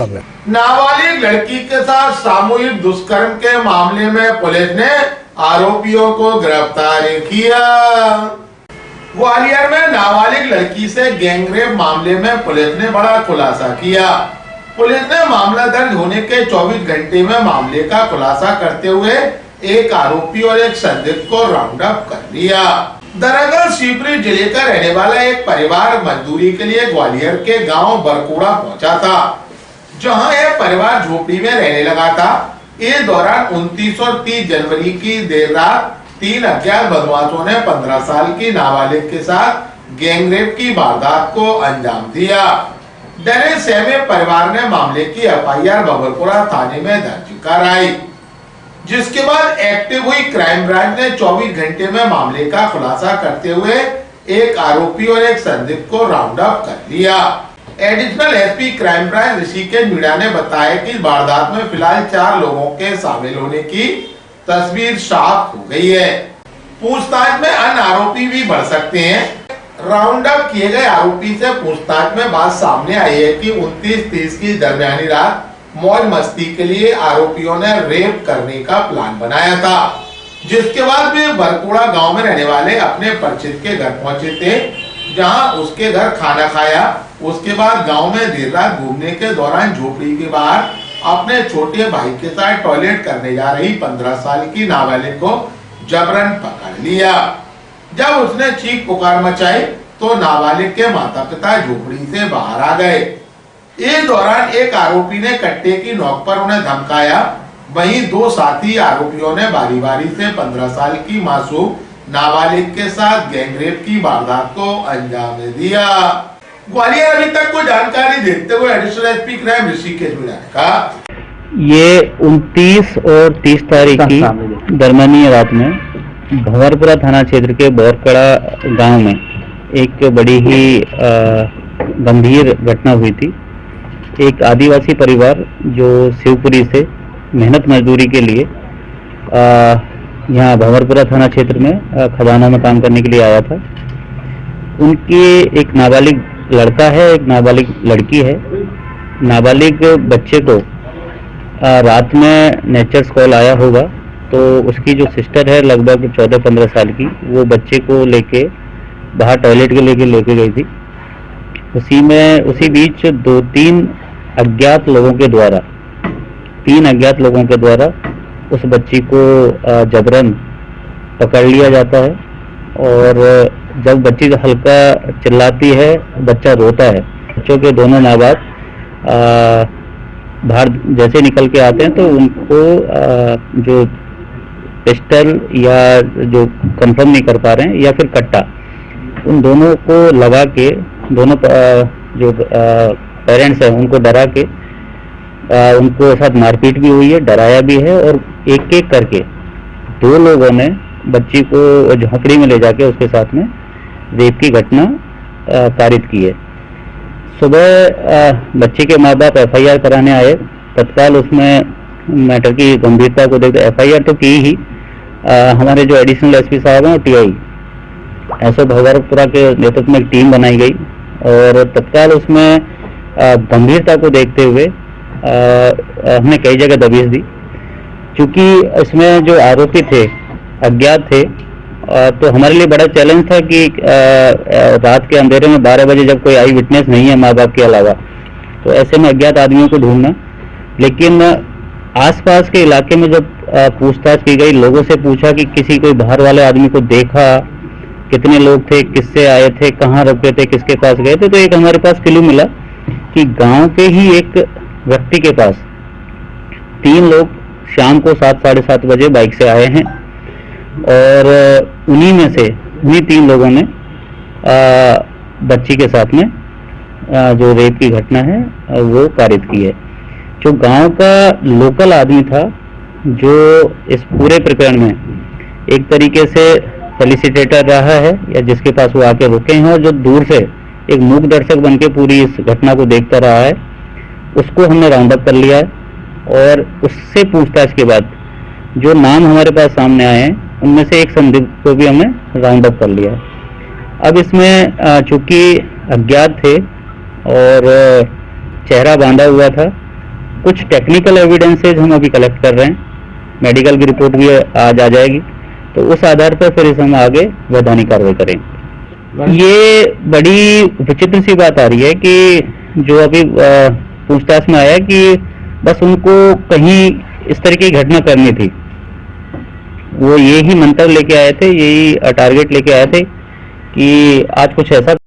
में। नाबालिग लड़की के साथ सामूहिक दुष्कर्म के मामले में पुलिस ने आरोपियों को गिरफ्तार किया। ग्वालियर में नाबालिग लड़की से गैंगरेप मामले में पुलिस ने बड़ा खुलासा किया। पुलिस ने मामला दर्ज होने के 24 घंटे में मामले का खुलासा करते हुए एक आरोपी और एक संदिग्ध को राउंड अप कर लिया। दरअसल शिवपुरी जिले का रहने वाला एक परिवार मजदूरी के लिए ग्वालियर के गांव बरकुड़ा पहुंचा था, जहां यह परिवार झोपड़ी में रहने लगा था। इस दौरान 29 और 30 जनवरी की देर रात 3 अज्ञात बदमाशों ने 15 साल की नाबालिग के साथ गैंगरेप की वारदात को अंजाम दिया। डरे सहमे परिवार ने मामले की FIR बबरपुरा थाने में दर्ज कराई, जिसके बाद एक्टिव हुई क्राइम ब्रांच ने 24 घंटे में मामले का खुलासा करते हुए एक आरोपी और एक संदिग्ध को राउंड अप कर लिया। Additional SP crime branch Rishikesh Meena ने बताया कि वारदात में फिलहाल 4 लोगों के शामिल होने की तस्वीर साफ हो गई है। पूछताछ में अन्य आरोपी भी बढ़ सकते हैं। राउंड अप किए गए आरोपी से पूछताछ में बात सामने आई है कि 29-30 की दरमियानी रात मौज मस्ती के लिए आरोपियों ने रेप करने का प्लान बनाया था, जिसके बाद वे बरकुड़ा गांव में रहने वाले अपने परिचित के घर पहुंचे थे, जहां उसके घर खाना खाया। उसके बाद गांव में देर रात घूमने के दौरान झोपड़ी के बाहर अपने छोटे भाई के साथ टॉयलेट करने जा रही 15 साल की नाबालिग को जबरन पकड़ लिया। जब उसने चीख पुकार मचाई तो नाबालिग के माता पिता झोपड़ी से बाहर आ गए। इस दौरान एक आरोपी ने कट्टे की नोक पर उन्हें धमकाया। वहीं 2 साथी आरोपियों ने बारी बारी से 15 साल की मासूम नाबालिग के साथ गैंगरेप की वारदात को अंजाम दिया। ग्वालियर अभी तक को जानकारी देते हुए additional SP crime Rishikesh Meena ने कहा, ये 29 और 30 तारीख की दरमियानी रात में भंवरपुरा थाना क्षेत्र के बोरकड़ा गांव में एक बड़ी ही गंभीर घटना हुई थी। एक आदिवासी परिवार जो शिवपुरी से मेहनत मजदूरी के लिए यहाँ भंवरपुरा थाना क्षेत्र में खदानों में काम करने के लिए आया था। उनके एक नाबालिग लड़का है, एक नाबालिग लड़की है। नाबालिग बच्चे को रात में नेचर्स कॉल आया होगा, तो उसकी जो सिस्टर है लगभग 14-15 साल की, वो बच्चे को लेके बाहर टॉयलेट के लेके गई थी। उसी बीच 2-3 अज्ञात लोगों के द्वारा उस बच्ची को जबरन पकड़ लिया जाता है, और जब बच्ची हल्का चिल्लाती है, बच्चा रोता है। बच्चों के दोनों माँ बाप बाहर जैसे निकल के आते हैं तो उनको जो पिस्टल या जो कंफर्म नहीं कर पा रहे हैं या फिर कट्टा, उन दोनों को लगा के दोनों जो पेरेंट्स हैं उनको डरा के उनको साथ मारपीट भी हुई है, डराया भी है, और एक एक करके 2 लोगों ने बच्ची को झोंपड़ी में ले जाके उसके साथ में रेप की घटना कारित की है। सुबह बच्चे के माँ बाप FIR कराने आए। तत्काल उसमें मैटर की गंभीरता को देखते FIR तो की ही, हमारे जो एडिशनल SP साहब हैं और TI SO भंवरपुरा के नेतृत्व में एक टीम बनाई गई, और तत्काल उसमें गंभीरता को देखते हुए हमने कई जगह दबिश दी। क्योंकि इसमें जो आरोपी थे अज्ञात थे, तो हमारे लिए बड़ा चैलेंज था कि रात के अंधेरे में 12 बजे जब कोई आई विटनेस नहीं है माँ बाप के अलावा, तो ऐसे में अज्ञात आदमियों को ढूंढना। लेकिन आसपास के इलाके में जब पूछताछ की गई, लोगों से पूछा कि किसी कोई बाहर वाले आदमी को देखा, कितने लोग थे, किससे आए थे, कहाँ रुके थे, किसके पास गए थे, तो एक हमारे पास क्लू मिला कि गांव के ही एक व्यक्ति के पास 3 लोग शाम को 7-7:30 बजे बाइक से आए हैं, और उन्हीं 3 लोगों ने बच्ची के साथ में जो रेप की घटना है वो कारित की है। जो गांव का लोकल आदमी था, जो इस पूरे प्रकरण में एक तरीके से फेलिसिटेटर रहा है या जिसके पास वो आके रुके हैं, और जो दूर से एक मूक दर्शक बन के पूरी इस घटना को देखता रहा है, उसको हमने राउंड अप कर लिया है। और उससे पूछताछ के बाद जो नाम हमारे पास सामने आए हैं, उनमें से एक संदिग्ध को भी हमने राउंड अप कर लिया है। अब इसमें चूंकि अज्ञात थे और चेहरा बांधा हुआ था, कुछ टेक्निकल एविडेंसेज हम अभी कलेक्ट कर रहे हैं, मेडिकल की रिपोर्ट भी आज आ जाएगी, तो उस आधार पर फिर इस हम आगे वैधानिक कार्रवाई करेंगे। ये बड़ी विचित्र सी बात आ रही है कि जो अभी पूछताछ में आया कि बस उनको कहीं इस तरह की घटना करनी थी, वो यही मंतव्य लेके आए थे, यही टारगेट लेके आए थे कि आज कुछ ऐसा